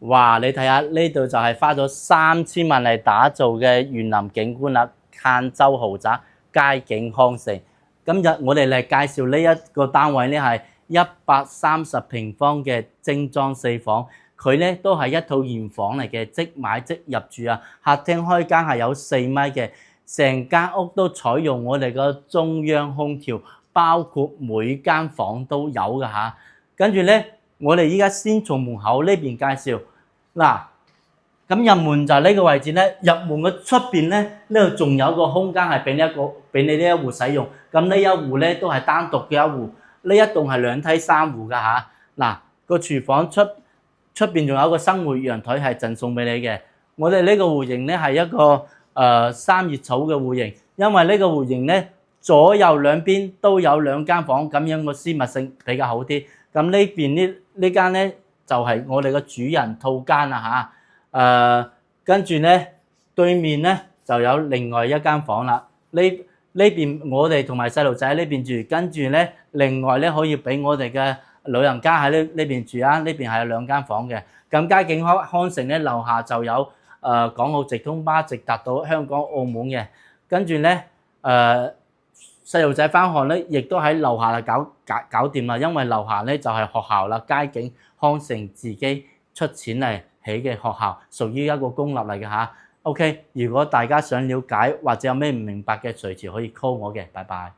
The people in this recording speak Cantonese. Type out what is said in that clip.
哇！你睇下呢度就係花咗3000萬嚟打造嘅園林景觀啦，間州豪宅佳景康城。今日我哋嚟介紹呢一個單位咧，係130平方嘅精裝4房，佢咧都係一套現房嚟嘅，即買即入住啊！客廳開間係有4米嘅，成間屋都採用我哋個中央空調，包括每間房都有㗎嚇。跟住咧，我哋依家先從門口呢邊介紹。嗱，咁入門就係呢個位置咧，入門嘅出邊咧，呢度仲有個空間係俾你呢一戶使用。咁呢一戶咧都係單獨嘅一戶，呢一棟係2梯3戶㗎嚇。嗱，個廚房出邊仲有個生活陽台係贈送俾你嘅。我哋呢個戶型咧係一個三葉草嘅戶型，因為呢個戶型咧左右兩邊都有2間房，咁樣個私密性比較好啲。咁呢邊呢間咧就係我哋個主人套間啦嚇，跟住咧對面咧就有另外一間房啦。呢邊我哋同埋細路仔喺呢邊住，跟住咧另外咧可以俾我哋嘅老人家喺呢邊住啊。呢邊係有2間房嘅。咁佳景康城咧樓下就有港澳直通巴直達到香港、澳門嘅。跟住咧細路仔返學咧，亦都喺樓下搞掂啦，因為樓下咧就係學校啦，佳景康城自己出錢嚟起嘅學校，屬於一個公立嚟嘅嚇。OK，如果大家想了解或者有咩唔明白嘅，隨時可以 call 我嘅，拜拜。